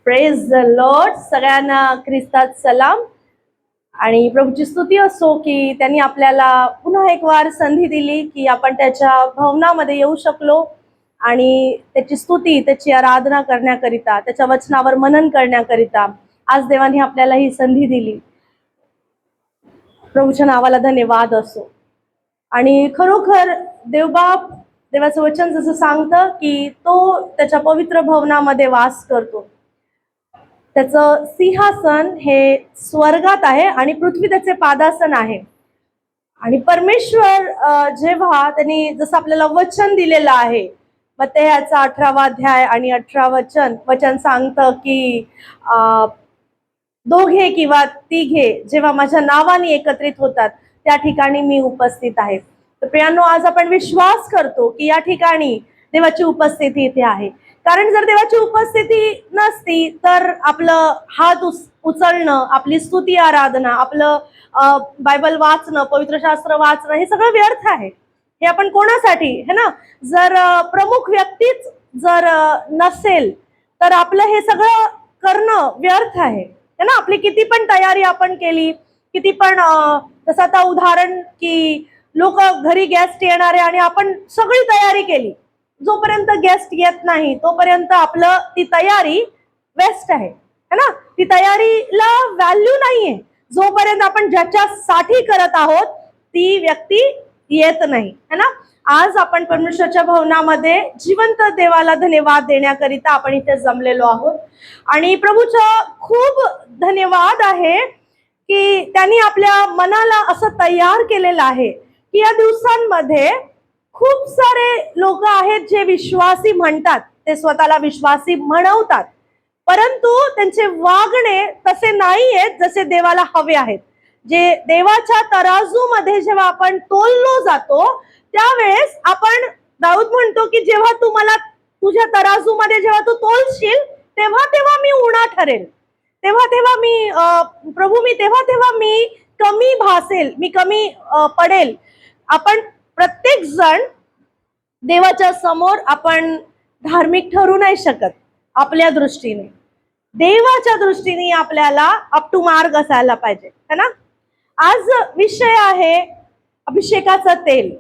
Praise the Lord. सगळ्यांना ख्रिस्तात सलाम आणि प्रभूची स्तुती असो की त्यांनी आपल्याला पुन्हा एक वार संधी दिली की आपण त्याच्या भवनामध्ये येऊ शकलो आणि त्याची स्तुती, त्याची आराधना करण्याकरिता, त्याच्या वचनावर मनन करण्याकरिता आज देवाने आपल्याला ही संधी दिली. प्रभूच्या नावाला धन्यवाद असो. आणि खरोखर देवबाप, देवाचं वचन जसं सांगतं की तो त्याच्या पवित्र भवनामध्ये वास करतो. त्याचं सिंहासन हे स्वर्गात आहे आणि पृथ्वी त्याचे पादासन आहे. आणि परमेश्वर जेव्हा त्यांनी जसं आपल्याला वचन दिलेलं आहे, मग ते ह्याचा 18वा अध्याय आणि 18 वचन सांगतं की दोघे किंवा तिघे जेव्हा माझ्या नावाने एकत्रित होतात त्या ठिकाणी मी उपस्थित आहे. तर प्रियांनो, आज आपण विश्वास करतो की या ठिकाणी देवाची उपस्थिती इथे आहे. कारण जर देवाची उपस्थिती नसती तर आपलं हात उचलणं, आपली स्तुती आराधना, आपलं बायबल वाचणं, पवित्र शास्त्र वाचणं हे सगळं व्यर्थ आहे. हे आपण कोणासाठी है ना? जर प्रमुख व्यक्तीच जर नसेल तर आपलं हे सगळं करणं व्यर्थ आहे है ना? आपली किती पण तयारी आपण केली, किती पण जसं आता उदाहरण की लोक घरी गेस्ट येणारे आणि आपण सगळी तयारी केली, जोपर्यंत गेस्ट येत नाही तोपर्यंत आपलं ती तयारी वेस्ट आहे है ना? ती तयारीला व्हॅल्यू नाहीये जोपर्यंत आपण ज्याच्यासाठी करत आहोत ती व्यक्ती येत नाही है ना? आज आपण परमेश्वराच्या भवनामध्ये जिवंत देवाला धन्यवाद देण्याकरिता आपण इथे जमलेलो आहोत. आणि प्रभूचा खूप धन्यवाद आहे की त्यांनी आपल्या मनाला असं तयार केलेलं आहे की या दिवसांमध्ये खूप सारे लोक आहेत जे विश्वासी म्हणतात, ते स्वतःला विश्वासी म्हणवतात, परंतु त्यांचे वागणे तसे नाही आहेत जसे देवाला हवे आहेत. जे देवाच्या तराजूमध्ये जेव्हा आपण तोललो जातो त्यावेळेस आपण, दाऊद म्हणतो की जेव्हा तू मला तुझ्या तराजूमध्ये जेव्हा तू तोलशील तेव्हा तेव्हा मी उणा ठरेल, तेव्हा तेव्हा मी प्रभू मी तेव्हा मी कमी भासेल, मी कमी पडेल. आपण प्रत्येक जण देवाच्या समोर आपण धार्मिक ठरू नाही शकत. आपल्या दृष्टीने, देवाच्या दृष्टीने आपल्याला अप टू मार्क असायला पाहिजे है ना? आज विषय आहे अभिषेकाचं तेल.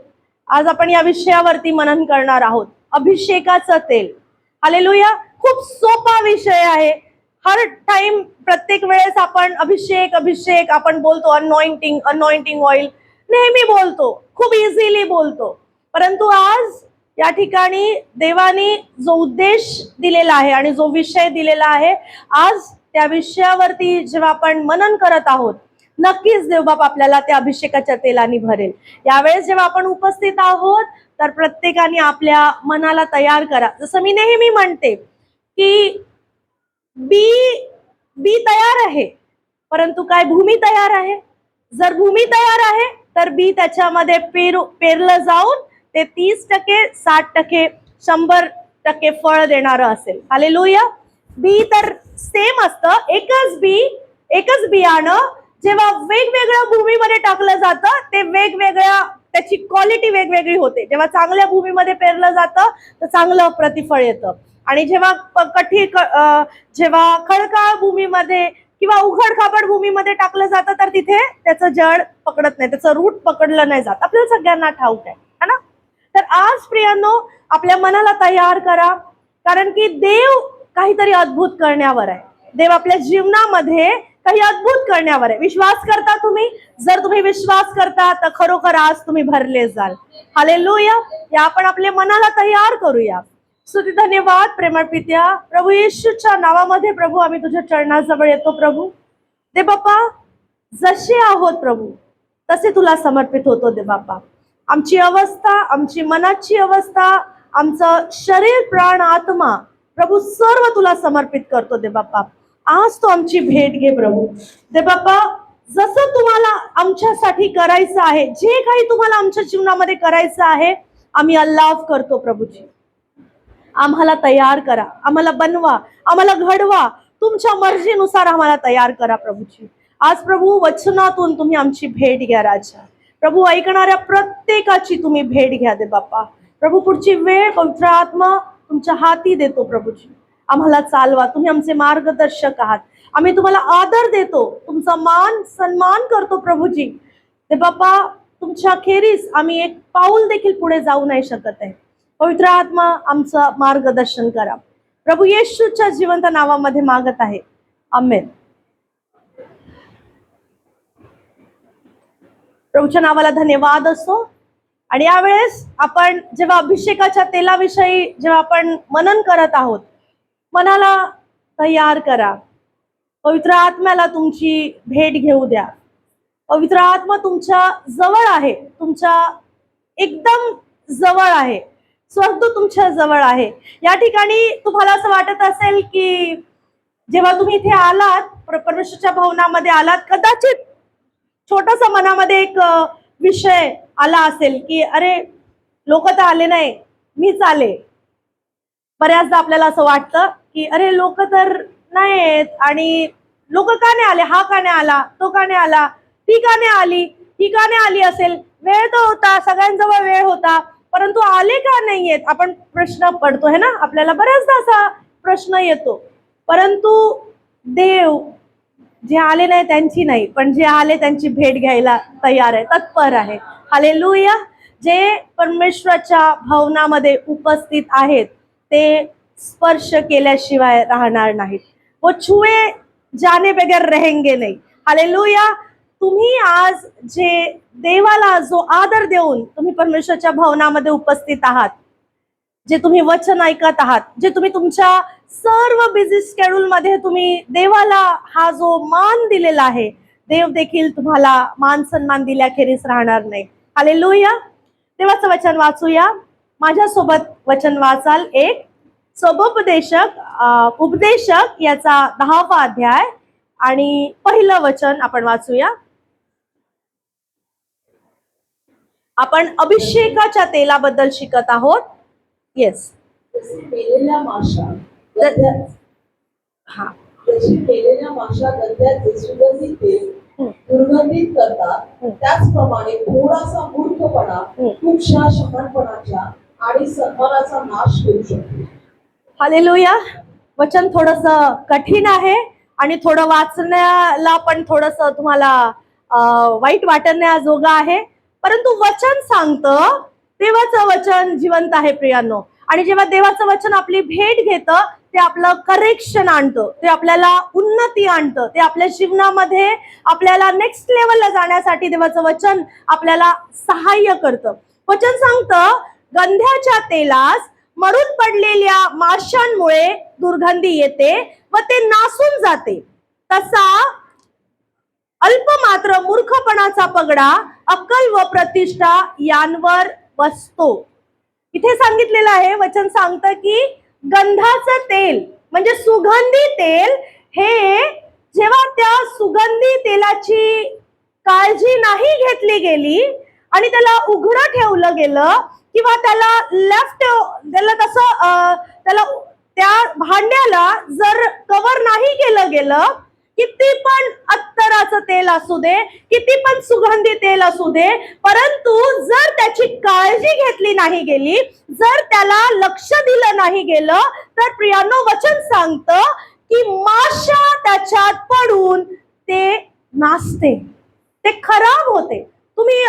आज आपण या विषयावरती मनन करणार आहोत. अभिषेकाचं तेल. हालेलुया. खूप सोपा विषय आहे. हर टाइम, प्रत्येक वेळेस आपण अभिषेक अभिषेक आपण बोलतो, अनॉइंटिंग अनॉइंटिंग ऑइल नेहमी बोलतो, खूप इझिली बोलतो. परंतु आज या ठिकाणी देवाने जो उद्देश दिलेला आहे आणि जो विषय दिलेला आहे, आज त्या विषयावरती जेव्हा आपण मनन करत आहोत, नक्कीच देवबाप आपल्याला त्या अभिषेकाच्या तेलाने भरेल. यावेळेस जेव्हा आपण उपस्थित आहोत तर प्रत्येकाने आपल्या मनाला तयार करा. जसं मी नेहमी म्हणते की बी तयार आहे, परंतु काय भूमी तयार आहे? जर भूमी तयार आहे तर बी त्याच्यामध्ये पेरलं जाऊन ते 30%, 60%, 100% फळ देणारं असेल. हालेलुया. बी तर सेम असतं, एकच बियाणं जेव्हा वेगवेगळ्या भूमीमध्ये टाकलं जातं ते वेगवेगळ्या, त्याची क्वालिटी वेगवेगळी होते. जेव्हा चांगल्या भूमीमध्ये पेरलं जातं तर चांगलं प्रतिफळ येतं, आणि जेव्हा जेव्हा खडकाळ भूमीमध्ये किंवा उघड खाबड भूमीमध्ये टाकलं जातं तर तिथे त्याचं जड पकडत नाही, त्याचं रूट पकडलं नाही जात. आपल्याला सगळ्यांना ठाऊक आहे ना? तर आज प्रियांनो, आपल्या मनाला तयार करा, कारण की देव काहीतरी अद्भुत करण्यावर आहे. देव आपल्या जीवनामध्ये काही अद्भुत करण्यावर आहे. विश्वास करता तुम्ही? जर तुम्ही विश्वास करता तर खरोखर आज तुम्ही भरले जाल. हालेलुया. या आपण आपल्या मनाला तयार करूया. स्तुती धन्यवाद प्रेमळ पित्या, प्रभू येशूच्या नावामध्ये प्रभू आम्ही तुझ्या चरणाजवळ येतो. प्रभू दे बाप्पा, जसे आहोत प्रभू तसे तुला समर्पित होतो. दे बाप्पा, आमची अवस्था, आमची मनाची अवस्था, आमचं शरीर, प्राण, आत्मा प्रभू सर्व तुला समर्पित करतो. दे बाप्पा, आज तू आमची भेट घे प्रभू. दे बाप्पा, जसं तुम्हाला आमच्यासाठी करायचं आहे, जे काही तुम्हाला आमच्या जीवनामध्ये करायचं आहे, आम्ही अल्लाव करतो प्रभूजी. आम्हाला तयार करा, आम्हाला बनवा, आम्हाला घडवा, तुमच्या मर्जीनुसार आम्हाला तयार करा प्रभूजी. आज प्रभू वचनातून तुम्ही आमची भेट घ्या राजा. प्रभू ऐकणाऱ्या प्रत्येकाची तुम्ही भेट घ्या. दे बाप्पा, प्रभू पुढची वेळ पवित्र आत्मा तुमच्या हाती देतो प्रभूजी. आम्हाला चालवा, तुम्ही आमचे मार्गदर्शक आहात. आम्ही तुम्हाला आदर देतो, तुमचा मान सन्मान करतो प्रभूजी. ते बाप्पा, तुमच्या खेरीज आम्ही एक पाऊल देखील पुढे जाऊ नाही शकत आहे. पवित्र आत्मा आमचं मार्गदर्शन करा. प्रभू येशूच्या जिवंत नावामध्ये मागत आहे, आमेन. प्रभूच्या नावाला धन्यवाद असो. आणि यावेळेस आपण जेव्हा अभिषेकाच्या तेलाविषयी जेव्हा आपण मनन करत आहोत, मनाला तयार करा. पवित्र आत्म्याला तुमची भेट घेऊ द्या. पवित्र आत्मा तुमच्या जवळ आहे, तुमच्या एकदम जवळ आहे. स्वर्गदूत तुमच्या जवळ आहे. या ठिकाणी तुम्हाला असं वाटत असेल की जेव्हा तुम्ही इथे आलात, परमेश्वराच्या भवनामध्ये आलात, कदाचित छोटासा मनामध्ये एक विषय आला असेल की अरे लोक तर आले नाही, मीच आले. बऱ्याचदा आपल्याला असं वाटतं की अरे लोक तर नाही आहेत, आणि लोक का नाही आले, हा का नाही आला, तो का नाही आला, ती का नाही आली, ही का नाही आली असेल. वेळ तर होता, सगळ्यांजवळ वेळ होता, परंतु आले का नाही आहेत, आपण प्रश्न पडतो है ना. आपल्याला बऱ्याचदा असा प्रश्न येतो. परंतु देव जे आले नाही त्यांची नाही, पण जे आले त्यांची भेट घ्यायला तयार आहे, तत्पर आहे. हालेलुया. जे परमेश्वराच्या भवनामध्ये उपस्थित आहेत ते स्पर्श केल्याशिवाय राहणार नाहीत. वो छुए जाने बगैर रहेंगे नाही. हालेलुया. तुम्ही आज जे देवाला जो आदर देऊन तुम्ही परमेश्वराच्या भवनामध्ये उपस्थित आहात, जे तुम्ही वचन ऐकत आहात, जे तुम्ही तुमच्या सर्व बिझी शेड्यूल मध्ये तुम्ही देवाला हा जो मान दिलेला आहे, देव देखील तुम्हाला मान सन्मान दिल्याखेरीज राहणार नाही. हालेलुया. देवाचं वचन वाचूया. माझ्यासोबत वचन वाचाल. एक उपदेशक याचा 10वा अध्याय आणि पहिलं वचन आपण वाचूया. आपण अभिषेकाच्या तेलाबद्दल शिकत आहोत. येस. मेलेल्या माशा गंध्याचे सुगंधित तेल दुर्गंधित करतात, त्याचप्रमाणे थोडासा मूर्खपणा खूपशा शहाणपणाच्या आणि सन्मानाचा नाश करू शकतो. हालेलुया. वचन थोडस कठीण आहे आणि थोडं वाचण्याला पण थोडस तुम्हाला वाईट वाटण्याजोगं आहे, परंतु वचन सांगतं, देवाचं वचन जिवंत आहे प्रियांनो. आणि जेव्हा देवाचं वचन आपली भेट घेतं, ते आपलं करेक्शन आणतं, ते आपल्याला उन्नती आणतं, ते आपल्या जीवनामध्ये आपल्याला नेक्स्ट लेवलला जाण्यासाठी देवाचं वचन आपल्याला सहाय्य करतं. वचन सांगतं, गंध्याच्या तेलास मरून पडलेल्या माशांमुळे दुर्गंधी येते व ते नासून जाते, तसा अल्पमात्र मूर्खपणाचा पगडा अक्कल व प्रतिष्ठा यांवर बसतो. इथे सांगितलेलं आहे, वचन सांगतं की गंधाचं तेल म्हणजे सुगंधी तेल, हे जेव्हा त्या सुगंधी तेलाची काळजी नाही घेतली गेली आणि त्याला उघडं ठेवलं गेलं किंवा त्याला त्या भांड्याला जर कव्हर नाही केलं गेलं, किती पण अत्तराचं तेल असू दे, किती पण सुगंधी तेल असू दे, परंतु जर त्याची काळजी घेतली नाही गेली, जर त्याला लक्ष दिलं नाही गेलं, तर प्रियांनो वचन सांगतं की माशा त्याच्यात पडून ते नासते, ते खराब होते. तुम्ही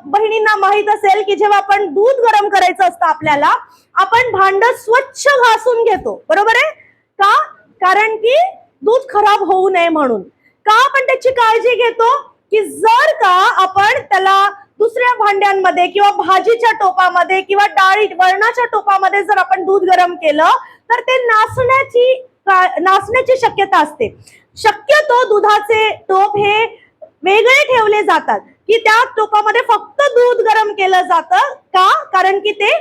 बहिणींना माहित असेल की जेव्हा आपण दूध गरम करायचं असतं आपल्याला, आपण भांड स्वच्छ घासून घेतो, बरोबर आहे का? कारण की दूध खराब होऊ नये म्हणून. का आपण त्याची काळजी घेतो? की जर का आपण त्याला दुसऱ्या भांड्यांमध्ये किंवा भाजीच्या टोपामध्ये किंवा वरणाच्या टोपामध्ये जर आपण दूध गरम केलं तर ते नासण्याची शक्यता असते. शक्यतो दुधाचे टोप हे वेगळे ठेवले जातात की त्या टोपामध्ये फक्त दूध गरम केलं जातं. का? कारण की ते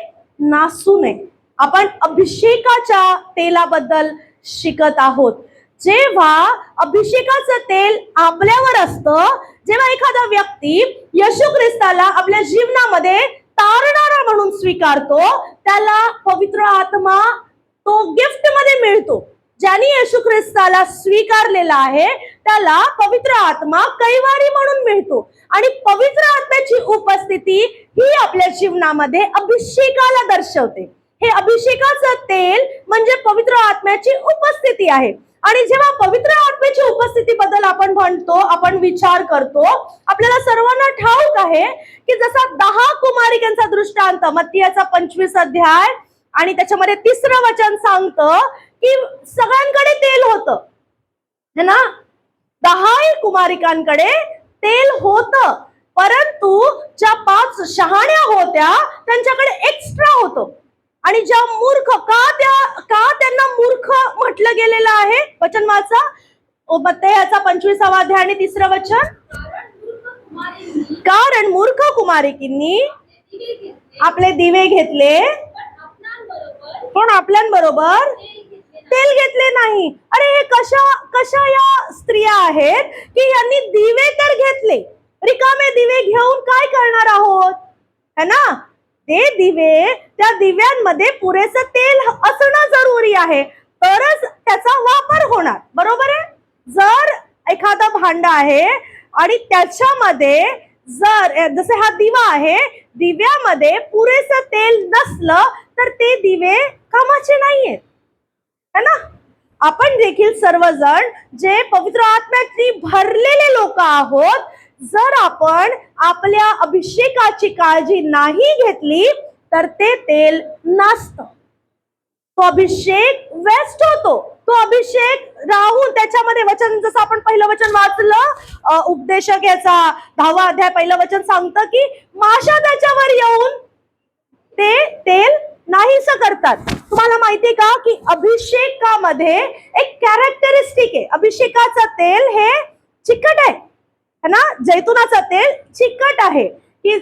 नासू नये. आपण अभिषेकाच्या तेलाबद्दल शिकत आहोत. जेव्हा अभिषेकाचं तेल आपल्यावर असतं, जेव्हा एखादा व्यक्ती येशू ख्रिस्ताला आपल्या जीवनामध्ये तारणारा म्हणून स्वीकारतो, त्याला पवित्र आत्मा तो गिफ्ट मध्ये मिळतो. ज्यांनी येशू ख्रिस्ताला स्वीकारलेला आहे त्याला पवित्र आत्मा कैवारी म्हणून मिळतो. आणि पवित्र आत्म्याची उपस्थिती ही आपल्या जीवनामध्ये अभिषेकाला दर्शवते. हे अभिषेकाचं तेल म्हणजे पवित्र आत्म्याची उपस्थिती आहे. आणि जेव्हा पवित्र आत्म्याची उपस्थितीबद्दल आपण म्हणतो, आपण विचार करतो, आपल्याला सर्वांना ठाऊक आहे की जसा 10 कुमारिकांचा दृष्टांत मत्तीयाचा 25 अध्याय आणि त्याच्यामध्ये 3रं वचन सांगतं की सगळ्यांकडे तेल होतं, है ना. 10 कुमारिकांकडे तेल होतं, परंतु ज्या 5 शहाण्या होत्या त्यांच्याकडे एक्स्ट्रा होतं. आणि ज्या मूर्ख, का त्यांना मूर्ख म्हटलं गेलेलं आहे? वचन वाचा, मत्तीयाचा 25 अध्याय आणि 3रं वचन. कारण मूर्ख कुमारिकींनी आपले दिवे घेतले पण आपल्याबरोबर तेल घेतले नाही. अरे हे कशा या स्त्रिया आहेत की यांनी दिवे तर घेतले, रिकामे दिवे घेऊन काय करणार आहोत, है ना. ते दिवे, त्या दिव्यांमध्ये पुरेसं तेल असणं जरुरी आहे, तरच त्याचा वापर होणार, बरोबर आहे. जर एखादं भांड आहे आणि त्याच्यामध्ये जर जसे हा दिवा आहे, दिव्यामध्ये पुरेसं तेल नसलं तर ते दिवे कामाचे नाहीयेत, है ना. आपण देखील सर्वजण जे पवित्र आत्म्याने भरलेले लोक आहोत, जर आपण आपल्या अभिषेकाची काळजी नाही घेतली तर ते तेल नसतं, तो अभिषेक वेस्ट होतो. तो अभिषेक राहून त्याच्यामध्ये वचन, जसं आपण पहिलं वचन वाचलं, उपदेशक याचा 10वा अध्याय 1 वचन सांगतं की माशा त्याच्यावर येऊन ते तेल नाहीस करतात. तुम्हाला माहितीये का की अभिषेकामध्ये एक कॅरेक्टरिस्टिक आहे. अभिषेकाचं तेल हे चिकट आहे, है ना. जैतुनाचं तेल चिकट आहे की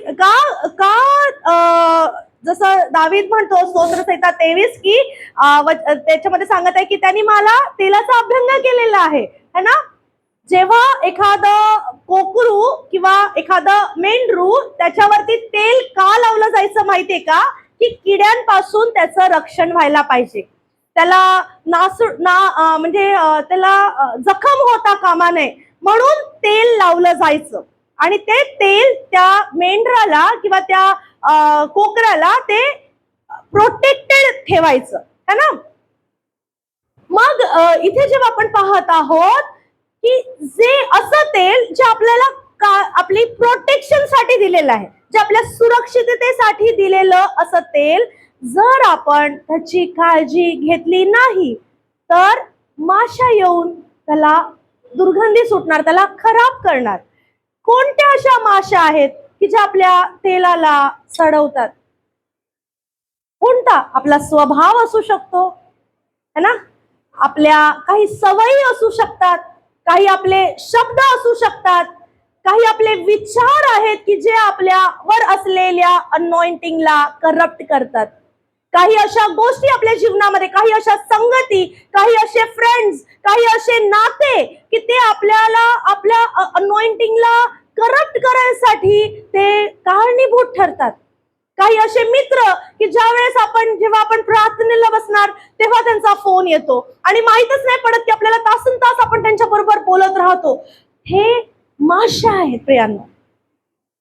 जसं दावीद म्हणतो स्तोत्र संहिता 23 की त्याच्यामध्ये सांगत आहे की त्यांनी मला तेलाचा अभ्यंग केलेला आहे, है ना. जेव्हा एखादं कोकरू किंवा एखादं मेंढरू त्याच्यावरती तेल का लावलं जायचं माहितीये का, की किड्यांपासून त्याचं रक्षण व्हायला पाहिजे, त्याला म्हणजे त्याला जखम होता कामा नये म्हणून तेल लावलं जायचं. आणि ते तेल त्या मेंढराला किंवा त्या कोकराला ते प्रोटेक्टेड ठेवायचं, है ना. मग इथे जेव्हा आपण पाहत आहोत की जे असं तेल जे आपल्याला आपली प्रोटेक्शन साठी दिलेलं आहे, जे आपल्या सुरक्षिततेसाठी दिलेलं असं तेल, जर आपण त्याची काळजी घेतली नाही तर माशा येऊन त्याला दुर्गंधी सुटणार, त्याला खराब करणार. कोणत्या अशा माशा आहेत की ज्या आपल्या तेलाला सडवतात? कोणता? आपला स्वभाव असू शकतो, है ना. आपल्या काही सवयी असू शकतात, काही आपले शब्द असू शकतात, काही आपले विचार आहेत की जे आपल्यावर असलेल्या अनॉइंटिंगला करप्ट करतात. काही अशा गोष्टी आपल्या जीवनामध्ये, काही अशा संगती, काही असे फ्रेंड्स, काही असे नाते की ते आपल्याला आपल्या अनॉइंटिंगला करप्ट करायसाठी ते कारणीभूत ठरतात. काही असे मित्र की जेव्हा आपण प्रार्थनेला बसणार तेव्हा त्यांचा फोन येतो आणि माहीतच नाही पडत की आपल्याला तासन तास आपण त्यांच्या बरोबर बोलत राहतो. हे माशा आहेत प्रियांनो,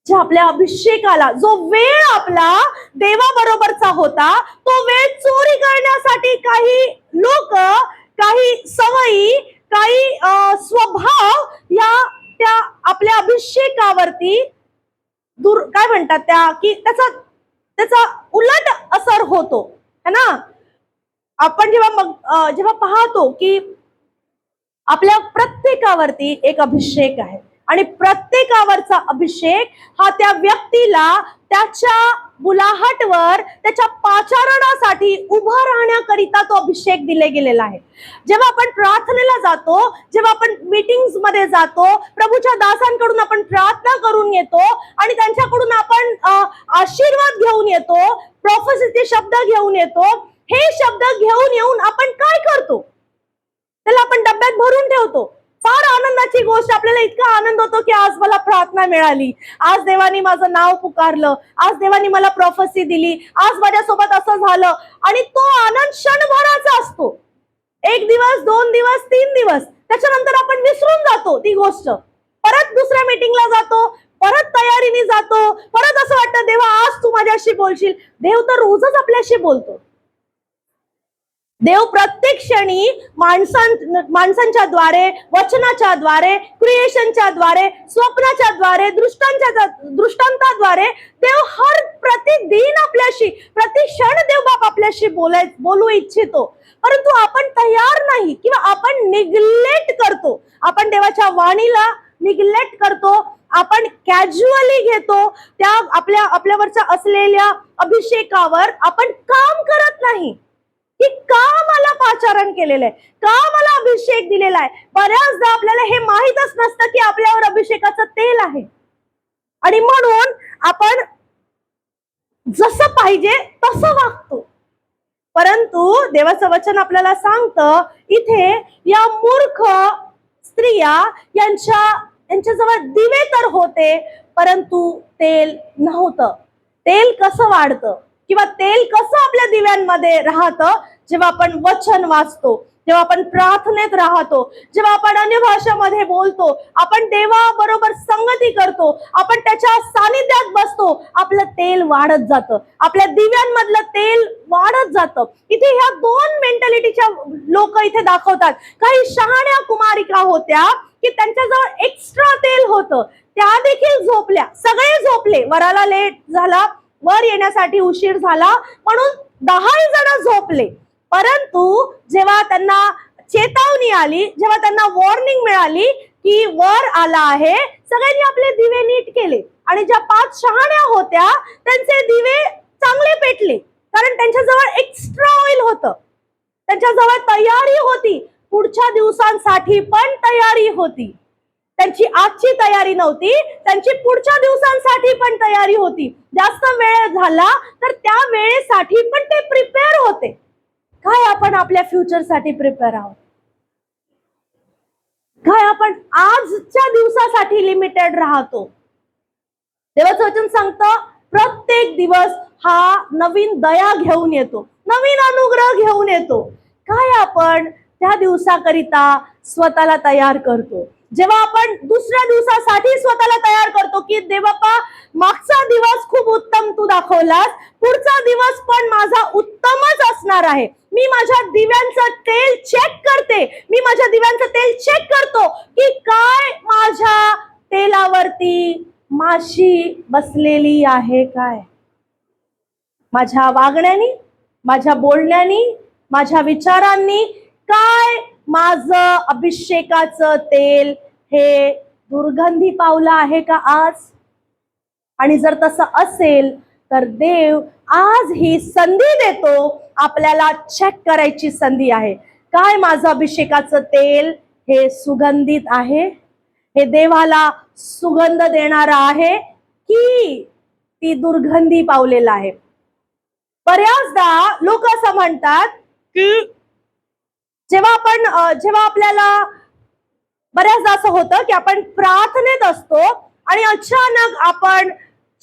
जे आपल्या अभिषेकाला, जो वेळ आपला देवाबरोबरचा होता, तो वेळ चोरी करण्यासाठी काही लोक, काही सवयी, काही स्वभाव या त्या आपल्या अभिषेकावरती काय म्हणतात त्या की त्याचा उलट असर होतो, है ना. आपण जेव्हा पाहतो की आपल्या प्रत्येकावरती एक अभिषेक आहे आणि प्रत्येकावरचा अभिषेक हा त्या व्यक्तीला त्याच्या बुलाहटवर, त्याच्या पाचारणासाठी उभं राहण्याकरिता तो अभिषेक दिले गेलेला आहे. जेव्हा आपण प्रार्थनेला जातो, जेव्हा आपण मीटिंग्स मध्ये जातो, प्रभूच्या दासांकडून आपण प्रार्थना करून येतो आणि त्यांच्याकडून आपण आशीर्वाद घेऊन येतो, प्रोफेसीचे शब्द घेऊन येतो. हे शब्द घेऊन येऊन आपण काय करतो? त्याला आपण डब्यात भरून ठेवतो. फार आनंदाची गोष्ट, आपल्याला इतका आनंद होतो की आज मला प्रार्थना मिळाली, आज देवानी माझं नाव पुकारलं, आज देवानी मला प्रोफेसी दिली, आज माझ्यासोबत असं झालं. आणि तो आनंद क्षणभराचा असतो, 1 दिवस, 2 दिवस, 3 दिवस, त्याच्यानंतर आपण विसरून जातो ती गोष्ट. परत दुसऱ्या मीटिंगला जातो, परत तयारीने जातो, परत असं वाटतं देवा आज तू माझ्याशी बोलशील. देव तर रोजच आपल्याशी बोलतो, देव प्रत्येक क्षणी माणसांच्या द्वारे, वचनाच्या द्वारे, क्रिएशनच्या द्वारे, स्वप्नाच्या द्वारे, दृष्टांताद्वारे देव हर प्रतिदिन आपल्याशी, प्रति क्षण देव बाप आपल्याशी बोलू इच्छितो. परंतु आपण तयार नाही किंवा आपण निग्लेक्ट करतो. आपण देवाच्या वाणीला निग्लेक्ट करतो. आपण कॅज्युअली घेतो. त्या आपल्यावरच्या असलेल्या अभिषेकावर आपण काम करत नाही की का मला पाचारण केलेलं आहे, का मला अभिषेक दिलेला आहे. बऱ्याचदा आपल्याला हे माहीतच नसतं की आपल्यावर अभिषेकाचं तेल आहे आणि म्हणून आपण जसं पाहिजे तसं वागतो. परंतु देवाचं वचन आपल्याला सांगतं इथे या मूर्ख स्त्रिया यांच्याजवळ दिवे तर होते परंतु तेल नव्हतं. तेल कसं वाढतं किंवा तेल कसं आपल्या दिव्यांमध्ये राहतं? जेव्हा आपण वचन वाचतो, जेव्हा आपण प्रार्थनेत राहतो, जेव्हा आपण अन्य भाषामध्ये बोलतो, आपण देवाबरोबर संगती करतो, आपण त्याच्या सानिध्यात बसतो, आपलं तेल वाढत जातं, आपल्या दिव्यांमधलं तेल वाढत जातं. इथे ह्या दोन मेंटॅलिटीच्या लोक इथे दाखवतात. काही शहाण्या कुमारिका होत्या की त्यांच्याजवळ एक्स्ट्रा तेल होतं, त्या देखील झोपल्या. सगळे झोपले, वराला लेट झाला, वर येण्यासाठी उशीर झाला म्हणून 10 जण झोपले. परंतु जेव्हा त्यांना चेतावणी आली, जेव्हा त्यांना वॉर्निंग मिळाली की वर आला आहे, सगळ्यांनी आपले दिवे नीट केले आणि ज्या 5 शहाण्या होत्या त्यांचे दिवे चांगले पेटले, कारण त्यांच्याजवळ एक्स्ट्रा ऑइल होतं, त्यांच्याजवळ तयारी होती, पुढच्या दिवसांसाठी पण तयारी होती. त्यांची आजची तयारी नव्हती, त्यांची पुढच्या दिवसांसाठी पण तयारी होती. जास्त वेळ झाला तर त्या वेळेसाठी पण ते प्रिपेअर होते. काय आपण आपल्या फ्युचरसाठी प्रिपेअर आहोत? काय आपण आजच्या दिवसासाठी लिमिटेड राहतो? देवाचं वचन सांगतं प्रत्येक दिवस हा नवीन दया घेऊन येतो, नवीन अनुग्रह घेऊन येतो. काय आपण त्या दिवसाकरिता स्वतःला तयार करतो? जेव्हा आपण दुसऱ्या दिवसासाठी स्वतःला तयार करतो की देवबापा मागचा दिवस खूप उत्तम तू दाखवलास, पुढचा दिवस पण माझा उत्तमच असणार आहे. मी माझ्या दिव्यांचं तेल चेक करते, मी माझ्या दिव्यांचं तेल चेक करतो की काय माझ्या तेलावरती माशी बसलेली आहे. काय माझ्या वागण्यानी, माझ्या बोलण्यानी, माझ्या विचारांनी काय माझं अभिषेकाचं तेल हे दुर्गंधी पावलं आहे का आज? आणि जर तसं असेल तर देव आज ही संधी देतो, आपल्याला चेक करायची संधी आहे. काय माझं अभिषेकाचं तेल हे सुगंधित आहे, हे देवाला सुगंध देणारं आहे की ती दुर्गंधी पावलेलं आहे? बऱ्याचदा लोक असं म्हणतात की जेव्हा आपल्याला बऱ्याचदा असं होतं की आपण प्रार्थनेत असतो आणि अचानक आपण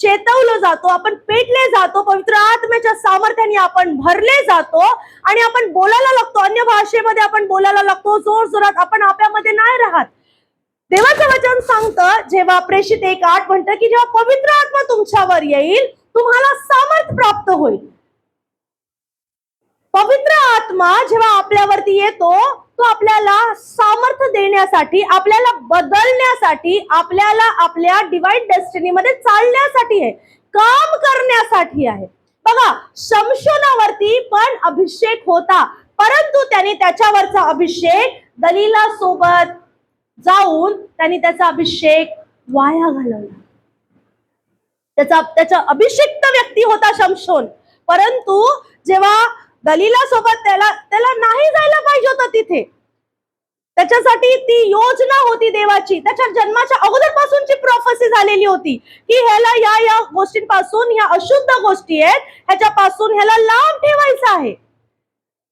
चेतवलं जातो, आपण पेटले जातो, पवित्र आत्म्याच्या सामर्थ्याने आपण भरले जातो आणि आपण बोलायला लागतो, अन्य भाषेमध्ये आपण बोलायला लागतो, जोर जोरात. आपण आपल्यामध्ये नाही राहत. देवाचं वचन सांगतं, जेव्हा प्रेषित 1:8 म्हणतं की जेव्हा पवित्र आत्मा तुमच्यावर येईल तुम्हाला सामर्थ प्राप्त होईल. पवित्र आत्मा जेव्हा आपल्यावरती येतो तो आपल्याला सामर्थ्य देण्यासाठी, आपल्याला बदलण्यासाठी, आपल्याला आपल्या डिवाइन डेस्टिनी मध्ये चालण्यासाठी आहे, काम करण्यासाठी आहे. बघा, शमशोनावरती पण अभिषेक होता, परंतु त्यांनी त्याच्यावरचा अभिषेक दलीला सोबत जाऊन त्यांनी त्याचा अभिषेक वाया घालवला. त्याचा अभिषेक्त व्यक्ती होता शमशोन, परंतु जेव्हा दलीला सोबत त्याला नाही जायला पाहिजे होतं तिथे, त्याच्यासाठी ती योजना होती देवाची, त्याच्या जन्माच्या अगोदरपासूनची प्रोफेसी झालेली होती की ह्याला या गोष्टींपासून, ह्या अशुद्ध गोष्टी आहेत ह्याच्यापासून ह्याला लांब ठेवायचं आहे.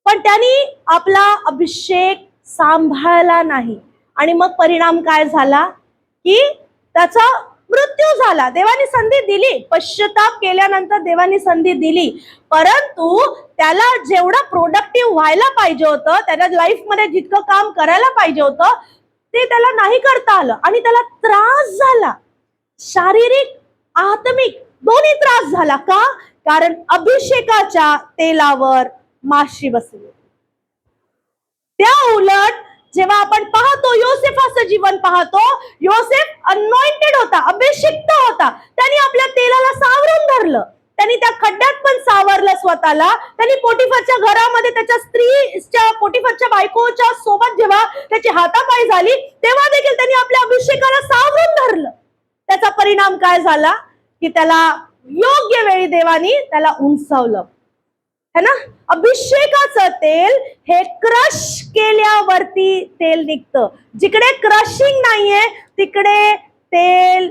पण त्यांनी आपला अभिषेक सांभाळला नाही आणि मग परिणाम काय झाला की त्याचा मृत्यू झाला. देवाने संधी दिली, पश्चाताप केल्यानंतर देवाने संधी दिली, परंतु त्याला जेवढं प्रोडक्टिव्ह व्हायला पाहिजे होतं, त्याच्या लाईफ मध्ये जितकं काम करायला पाहिजे होतं ते त्याला नाही करता आलं आणि त्याला त्रास झाला, शारीरिक आत्मिक दोन्ही त्रास झाला. का? कारण अभिषेकाच्या तेलावर माशी बसली. जेव्हा आपण पाहतो योसेफाचं जीवन पाहतो, योसेफ अनॉइंटेड होता, अभिषिक्त होता. त्यांनी आपल्या तेलाला सावरून धरलं, त्यांनी त्या खड्ड्यात पण सावरलं स्वतःला. त्यांनी पोटिफरच्या घरामध्ये त्याच्या स्त्रीच्या, पोटिफरच्या बायकोच्या सोबत जेव्हा त्याची हातापाय झाली, तेव्हा देखील त्यांनी आपल्या अभिषेकाला सावरून धरलं. त्याचा परिणाम काय झाला की त्याला योग्य वेळी देवानी त्याला उंचावलं, है ना. अभिषेकाचं तेल हे क्रश केल्यावरती तेल निघतं. जिकडे क्रशिंग नाहीये तिकडे तेल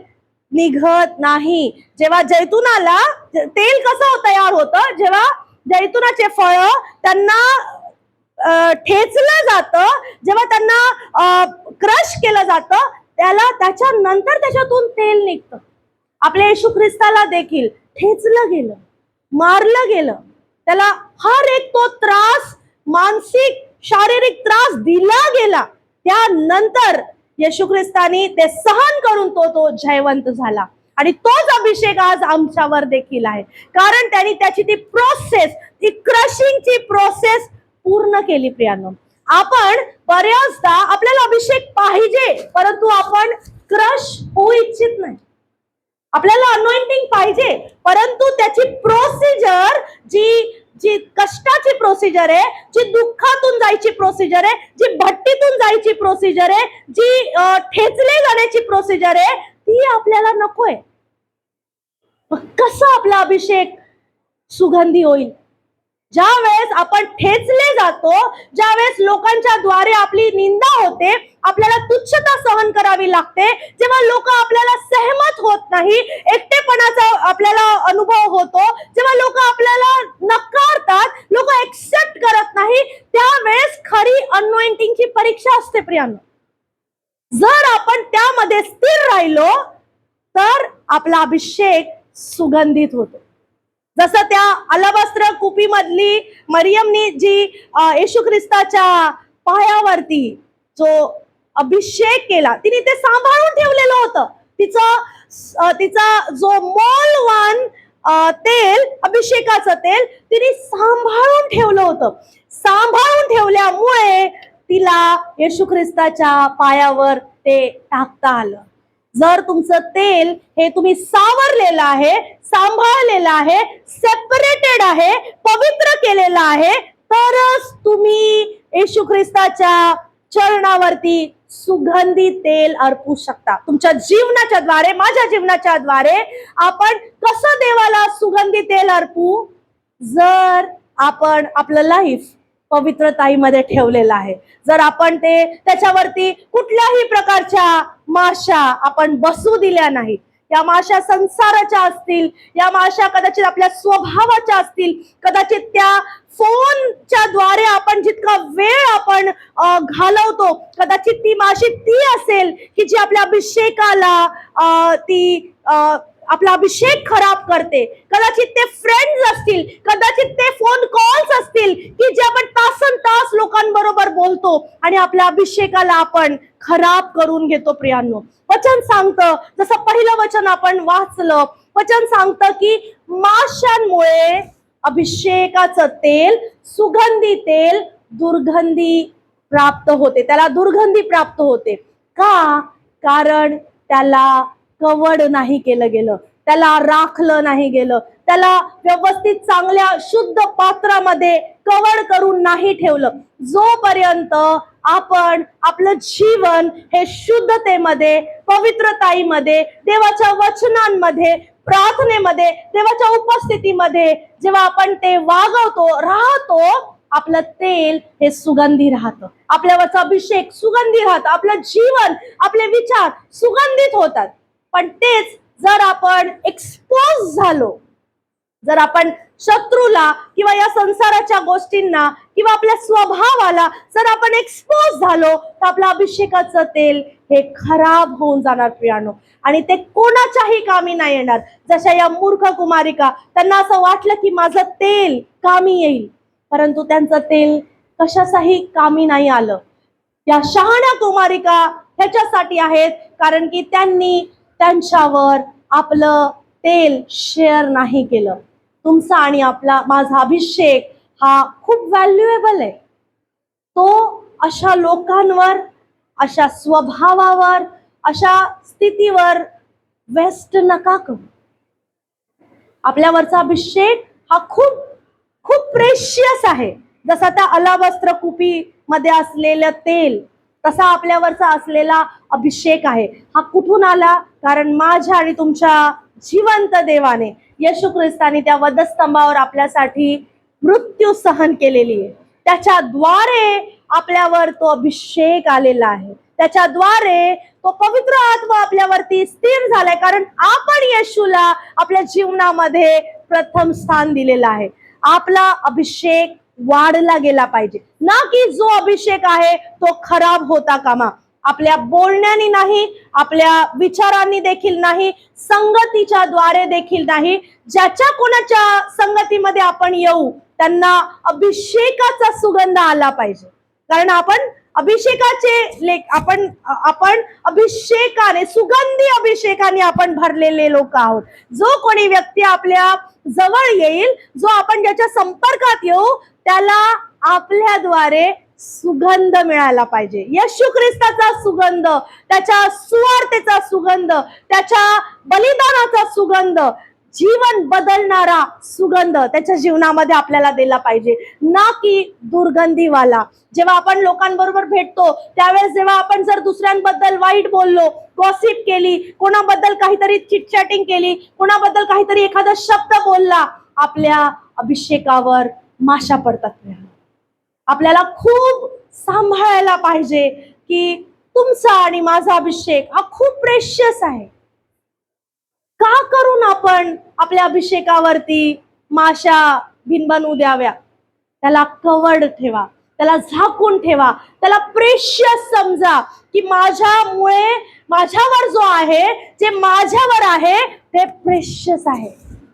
निघत नाही. जेव्हा जैतुनाला तेल कसं तयार होतं, जेव्हा जैतुनाचे फळ त्यांना ठेचलं जातं, जेव्हा त्यांना क्रश केलं जातं, त्याच्यानंतर त्याच्यातून तेल निघतं. आपल्या येशू ख्रिस्ताला देखील ठेचलं गेलं, मारलं गेलं, त्याला हर एक तो त्रास, मानसिक शारीरिक त्रास दिला गेला. त्यानंतर येशू ख्रिस्तानी ते सहन करून तो जयवंत झाला. आणि तोच अभिषेक आज आमच्यावर देखील आहे, कारण त्यांनी त्याची ती प्रोसेस, ती क्रशिंगची प्रोसेस पूर्ण केली. प्रियांनो, आपण बऱ्याचदा आपल्याला अभिषेक पाहिजे, परंतु आपण क्रश होऊ इच्छित नाही. आपल्याला अनॉइंटिंग पाहिजे, परंतु त्याची प्रोसिजर, जी कष्टाची प्रोसिजर आहे, जी दुःखातून जायची प्रोसिजर आहे, जी भट्टीतून जायची प्रोसिजर आहे, जी ठेचले जाण्याची प्रोसिजर आहे, ती आपल्याला नकोय. कसं आपला अभिषेक सुगंधी होईल? ज्या वेळेस आपण ठेचले जातो, ज्या वेळेस लोकांच्या द्वारे आपली निंदा होते, आपल्याला तुच्छता सहन करावी लागते, जेव्हा लोक आपल्याला सहमत होत नाही, एकटेपणाचा आपल्याला अनुभव होतो, जेव्हा लोक आपल्याला नकारतात, लोक एक्सेप्ट करत नाही, त्यावेळेस खरी अनॉइंटिंगची परीक्षा असते. प्रियांनो, जर आपण त्यामध्ये स्थिर राहिलो तर आपला अभिषेक सुगंधित होतो. जसं त्या अलबस्त्र कुपीमधली मरियमनी जी येशू ख्रिस्ताच्या पायावरती जो अभिषेक केला, तिने ते सांभाळून ठेवलेलं होतं. तिचा जो मौल्यवान तेल, अभिषेकाचं तेल तिने सांभाळून ठेवलं होतं. सांभाळून ठेवल्यामुळे तिला येशू ख्रिस्ताच्या पायावर ते टाकता आलं. जर तुमचं तेल हे तुम्ही सावरलेलं आहे, सांभाळलेलं आहे, सेपरेटेड आहे, पवित्र केलेलं आहे, तरच तुम्ही येशू ख्रिस्ताच्या चरणावरती सुगंधी तेल अर्पू शकता. तुमच्या जीवनाच्या द्वारे, माझ्या जीवनाच्या द्वारे आपण कसं देवाला सुगंधी तेल अर्पू? जर आपण आपलं लाईफ पवित्रताईमध्ये ठेवलेलं आहे, जर आपण त्याच्यावरती कुठल्याही प्रकारच्या माशा आपण बसू दिल्या नाहीत. या माशा संसाराच्या असतील, या माशा कदाचित आपल्या स्वभावाच्या असतील, कदाचित त्या फोनच्या द्वारे आपण जितका वेळ आपण घालवतो, कदाचित ती माशी ती असेल की जी आपल्या अभिषेकाला आपला अभिषेक खराब करते. कदाचित ते फ्रेंड्स असतील, कदाचित ते फोन कॉल्स असतील की जे आपण तासन तास लोकांबरोबर बोलतो आणि आपल्या अभिषेकाला आपण खराब करून घेतो. प्रियांनो, वचन सांगतं, जसं पहिलं वचन आपण वाचलं, वचन सांगतं की माशांमुळे अभिषेकाचं तेल, सुगंधी तेल दुर्गंधी प्राप्त होते, त्याला दुर्गंधी प्राप्त होते. का? कारण त्याला कवड नाही केलं गेलं, त्याला राखलं नाही गेलं, त्याला व्यवस्थित चांगल्या शुद्ध पात्रामध्ये कवड करून नाही ठेवलं. जोपर्यंत आपण आपलं जीवन हे शुद्धतेमध्ये, पवित्रताईमध्ये, देवाच्या वचनांमध्ये, प्रार्थनेमध्ये, देवाच्या उपस्थितीमध्ये जेव्हा आपण ते वागवतो, राहतो, आपलं तेल हे सुगंधी राहतं, आपल्यावरचा अभिषेक सुगंधी राहतं, आपलं जीवन, आपले विचार सुगंधित होतात. पण तेच जर आपण एक्सपोज झालो, जर आपण शत्रूला किंवा या संसाराच्या गोष्टींना किंवा आपल्या स्वभावाला जर आपण एक्सपोज झालो, तर आपलं अभिषेकाचं तेल हे खराब होऊन जाणार. प्रियांनो, आणि ते कोणाच्याही कामी नाही येणार. जशा या मूर्ख कुमारिका, त्यांना असं वाटलं की माझं तेल कामी येईल, परंतु त्यांचं तेल कशाचाही कामी नाही आलं. या शहाण्या कुमारिका ह्याच्यासाठी आहेत कारण की त्यांनी त्यांच्यावर आपलं तेल शेअर नाही केलं. तुमचा आणि माझा अभिषेक हा खूप व्हॅल्युएबल आहे. तो अशा लोकांवर, अशा स्वभावावर, अशा स्थितीवर वेस्ट नका करू. आपल्यावरचा अभिषेक हा खूप खूप प्रेशियस आहे. जसा त्या अलावस्त्र कुपी मध्ये असलेलं तेल, तसा आपल्यावरचा असलेला अभिषेक आहे. हा कुठून आला? कारण माझ्या आणि तुमच्या जिवंत देवाने, येशू ख्रिस्ताने त्या वधस्तंभावर आपल्यासाठी मृत्यू सहन केलेली आहे. त्याच्याद्वारे आपल्यावर तो अभिषेक आलेला आहे. त्याच्याद्वारे तो पवित्र आत्मा आपल्यावरती स्थिर झालाय. कारण आपण येशूला आपल्या जीवनामध्ये प्रथम स्थान दिलेलं आहे. आपला अभिषेक वाढला गेला पाहिजे, ना की जो अभिषेक आहे तो खराब होता कामा. आपल्या बोलण्याने नाही, आपल्या विचारांनी देखील नाही, संगतीच्या द्वारे देखील नाही. ज्याच्या कोणाच्या संगतीमध्ये आपण येऊ त्यांना अभिषेकाचा सुगंध आला पाहिजे. कारण आपण अभिषेकाचे आपण अभिषेकाने, सुगंधी अभिषेकाने आपण भरलेले लोक आहोत. जो कोणी व्यक्ती आपल्या जवळ येईल, जो आपण ज्याच्या संपर्कात येऊ, त्याला आपल्याद्वारे सुगंध मिळाला पाहिजे. येशू ख्रिस्ताचा सुगंध, त्याच्या सुवार्तेचा सुगंध, त्याच्या बलिदानाचा सुगंध, जीवन बदलणारा सुगंध त्याच्या जीवनामध्ये आपल्याला दिला पाहिजे, ना की दुर्गंधीवाला. जेव्हा आपण लोकांबरोबर भेटतो त्यावेळेस जेव्हा आपण जर दुसऱ्यांबद्दल वाईट बोललो, गॉसिप केली, कोणाबद्दल काहीतरी चिटचॅटिंग केली, कोणाबद्दल काहीतरी एखादा शब्द बोलला, आपल्या अभिषेकावर माशा पडतात. आपल्याला खूप सांभाळायला पाहिजे की तुमचा आणि माझा अभिषेक हा खूप प्रेशियस आहे. का करून आपण आपल्या अभिषेकावरती माशा भिनभिनू द्याव्या? त्याला कवर्ड ठेवा, त्याला झाकून ठेवा, त्याला प्रेशियस समजा की माझ्यामुळे, माझ्यावर जो आहे, जे माझ्यावर आहे ते प्रेशियस आहे,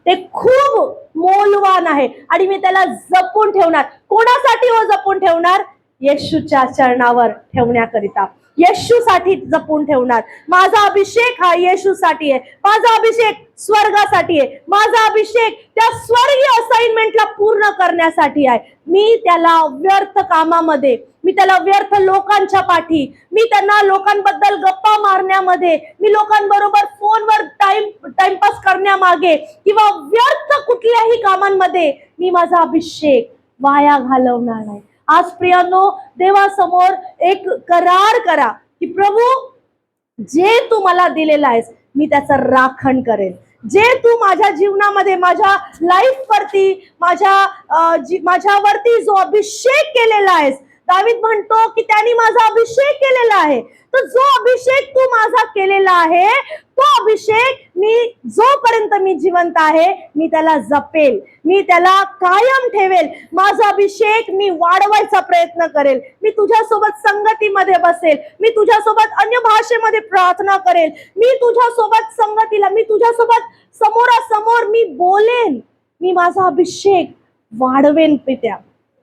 ते खूप मौल्यवान आहे आणि मी त्याला जपून ठेवणार. कोणासाठी हो जपून ठेवणार? येशूच्या चरणावर ठेवण्याकरिता, येशूसाठी जपून ठेवणार. माझा अभिषेक हा येशूसाठी आहे. माझा अभिषेक स्वर्गासाठी आहे. माझा अभिषेक त्या स्वर्गीय असाइनमेंटला पूर्ण करण्यासाठी आहे. मी त्याला व्यर्थ कामामध्ये, मी त्याला व्यर्थ लोकांच्या पाठी, मी त्यांना लोकांबद्दल गप्पा मारण्यामध्ये, मी लोकांबरोबर फोनवर टाइमपास करण्यामागे किंवा व्यर्थ कुठल्याही कामांमध्ये मी माझा अभिषेक वाया घालवणार नाही. आज प्रियांनो, देवासमोर एक करार करा की प्रभू, जे तू मला दिलेलं आहेस मी त्याचं राखण करेल. जे तू माझ्या जीवनामध्ये, माझ्या लाईफ वरती, माझ्यावरती जो अभिषेक केलेला आहेस, दावीद म्हणतो की त्यांनी माझा अभिषेक केलेला आहे. तर जो अभिषेक तू माझा केलेला आहे, तो अभिषेक मी जोपर्यंत मी जिवंत आहे मी त्याला जपेल, मी त्याला कायम ठेवेल. माझा अभिषेक मी वाढवायचा प्रयत्न करेल. मी तुझ्यासोबत संगतीमध्ये बसेल, मी तुझ्यासोबत अन्य भाषेमध्ये प्रार्थना करेल, मी तुझ्यासोबत संगतीला, मी तुझ्यासोबत समोरासमोर मी बोलेन. मी माझा अभिषेक वाढवेन पित्या,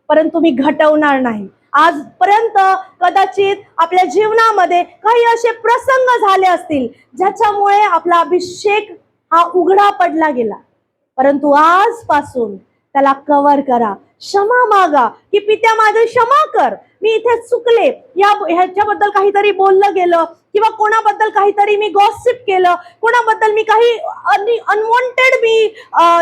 परंतु मी घटवणार नाही. आजपर्यंत कदाचित आपल्या जीवनामध्ये काही असे प्रसंग झाले असतील ज्याच्यामुळे आपला अभिषेक हा उघडा पडला गेला, परंतु आजपासून त्याला कव्हर करा. क्षमा मागा की पित्या माझी क्षमा कर, मी इथे चुकले, ह्याच्याबद्दल काहीतरी बोललं गेलं किंवा कोणाबद्दल काहीतरी मी गॉसिप केलं, कोणाबद्दल मी काही अनवॉन्टेड, मी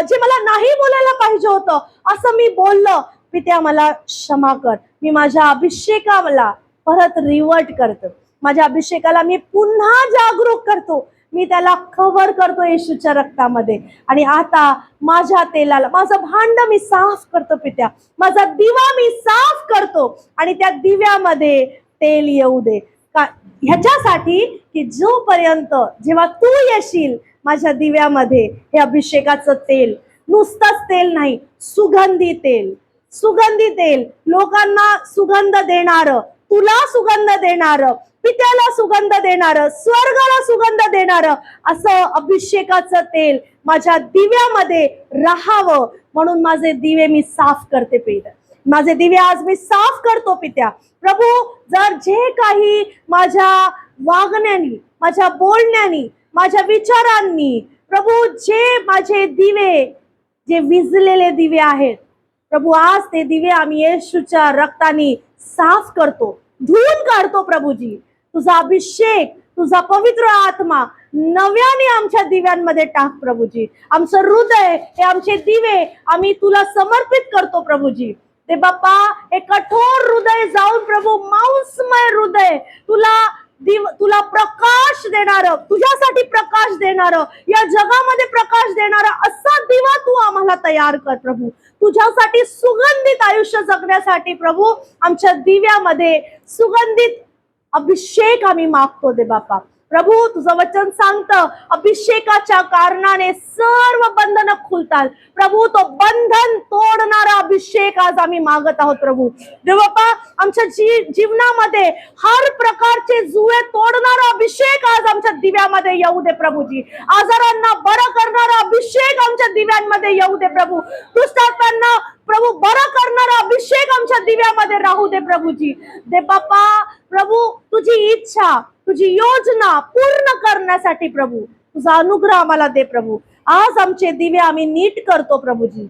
जे मला नाही बोलायला पाहिजे होतं असं मी बोललं. पित्या मला क्षमा कर. मी माझ्या अभिषेकाला परत रिवर्ट करतो, माझ्या अभिषेकाला मी पुन्हा जागरूक करतो, मी त्याला कव्हर करतो येशूच्या रक्तामध्ये. आणि आता माझ्या तेलाला, माझं भांड मी साफ करतो पित्या, माझा दिवा मी साफ करतो आणि त्या दिव्यामध्ये तेल येऊ दे. ह्याच्यासाठी की जोपर्यंत जेव्हा तू येशील माझ्या दिव्यामध्ये, हे अभिषेकाचं तेल, नुसतंच तेल नाही, सुगंधी तेल, सुगंधी तेल, लोकांना सुगंध देणार, तुला सुगंध देणार, पित्याला सुगंध देणार, स्वर्गाला सुगंध देणार, असं अभिषेकाचं तेल माझ्या दिव्यामध्ये राहावं. म्हणून माझे दिवे मी साफ करते पित्या, माझे दिवे आज मी साफ करतो पित्या. प्रभू, जर जे काही माझ्या वागण्यानी, माझ्या बोलण्यानी, माझ्या विचारांनी, प्रभू, जे माझे दिवे, जे विझलेले दिवे आहेत प्रभू, आज ते दिवे आम्ही येशूच्या रक्ताने साफ करतो. धुवून काढतो प्रभूजी. तुझा अभिषेक, तुझा पवित्र आत्मा नव्याने आमच्या दिव्यांमध्ये टाक प्रभूजी. आमचं हृदय, हे आमचे दिवे आम्ही तुला समर्पित करतो प्रभूजी. ते बाप्पा, हे कठोर हृदय जाऊन प्रभू मांसमय हृदय, तुला प्रकाश देणार, तुझ्यासाठी प्रकाश देणार, या जगामध्ये प्रकाश देणारा असा दिवा तू आम्हाला तयार कर प्रभू. तुझ्यासाठी सुगंधित आयुष्य जगण्यासाठी प्रभू आमच्या दिव्यामध्ये सुगंधित अभिषेक आम्ही मागतो दे बाप्पा. प्रभू, तुझं वचन सांगतं अभिषेकाच्या कारणाने सर्व बंधन खुलतात. प्रभू, तो बंधन तोडणारा अभिषेक आज आम्ही मागत आहोत प्रभू. देव बाप्पा, आमच्या जीवनामध्ये हर प्रकारचे जुळे तोडणारा अभिषेक आज आमच्या दिव्यामध्ये येऊ दे प्रभूजी. आजारांना बरं करणारा अभिषेक आमच्या दिव्यांमध्ये येऊ दे प्रभू. दुष्टात्म्यांना प्रभू बरं करणारा अभिषेक आमच्या दिव्यामध्ये राहू दे प्रभूजी. दे बाप्पा, प्रभू, तुझी इच्छा, तुझी योजना पूर्ण करण्यासाठी प्रभू तुझा अनुग्रह आम्हाला दे प्रभू. आज आमचे दिवे आम्ही नीट करतो प्रभूजी.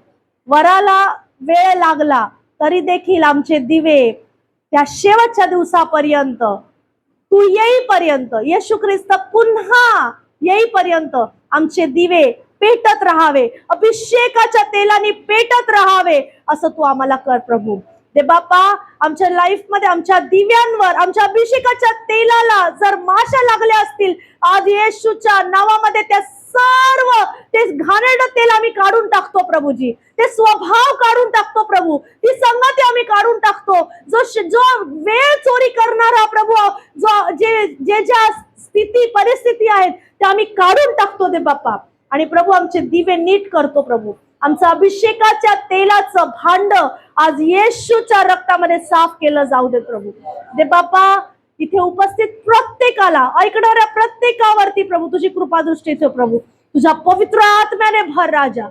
वराला वेळ लागला तरी देखील आमचे दिवे त्या शेवटच्या दिवसापर्यंत, तू येईपर्यंत, येशू ख्रिस्त पुन्हा येईपर्यंत आमचे दिवे पेटत राहावे, अभिषेकाच्या तेलाने पेटत राहावे, असं तू आम्हाला कर प्रभू. दे बाप्पा, आमच्या लाईफ मध्ये आमच्या दिव्यांवर, आमच्या अभिषेकाच्या तेलाला जर माशा लागल्या असतील, आज येशूच्या नावामध्ये त्या सर्व ते घाणेरडं तेल आम्ही काढून टाकतो प्रभूजी. ते स्वभाव काढून टाकतो प्रभू. ती संगती आम्ही काढून टाकतो. जो वेळ चोरी करणारा प्रभू, ज्या स्थिती परिस्थिती आहेत त्या आम्ही काढून टाकतो दे बाप्पा. आणि प्रभू, आमचे दिवे नीट करतो प्रभू. आमचं अभिषेकाच्या तेलाचं भांड आज येशूच्या रक्तामध्ये साफ केलं जाऊ दे प्रभू. दे बाप्पा, इथे उपस्थित प्रत्येकाला, ऐकणाऱ्या प्रत्येकावरती प्रभू तुझी कृपा दृष्टी ठेव प्रभू. तुझ्या पवित्र आत्म्याने भर राजा,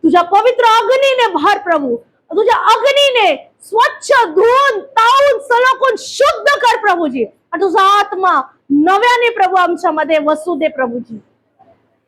तुझ्या पवित्र अग्नीने भर प्रभू. तुझ्या अग्नीने स्वच्छ धुवून तावून सलोखून शुद्ध कर प्रभूजी. आणि तुझा आत्मा नव्याने प्रभू आमच्यामध्ये वसू दे प्रभूजी.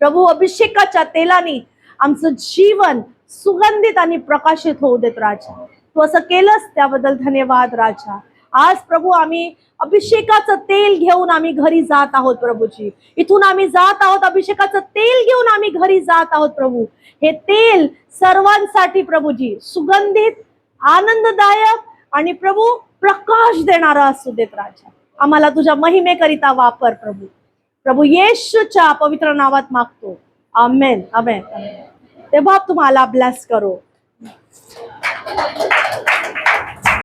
प्रभू, अभिषेकाच्या तेलाने आमचं जीवन सुगंधित आणि प्रकाशित होऊ देत राजा. तू असं केलंस त्याबद्दल धन्यवाद राजा. आज प्रभू आम्ही अभिषेकाचं तेल घेऊन आम्ही घरी जात आहोत प्रभूजी. इथून आम्ही जात आहोत, अभिषेकाचं तेल घेऊन आम्ही घरी जात आहोत प्रभू. हे तेल सर्वांसाठी प्रभूजी सुगंधित, आनंददायक आणि प्रभू प्रकाश देणारा असू देत राजा. आम्हाला तुझ्या महिमेकरिता वापर प्रभू. प्रभू येशूच्या पवित्र नावात मागतो. आमेन, आमेन. ते बाप तुम्हाला ब्लेस करो.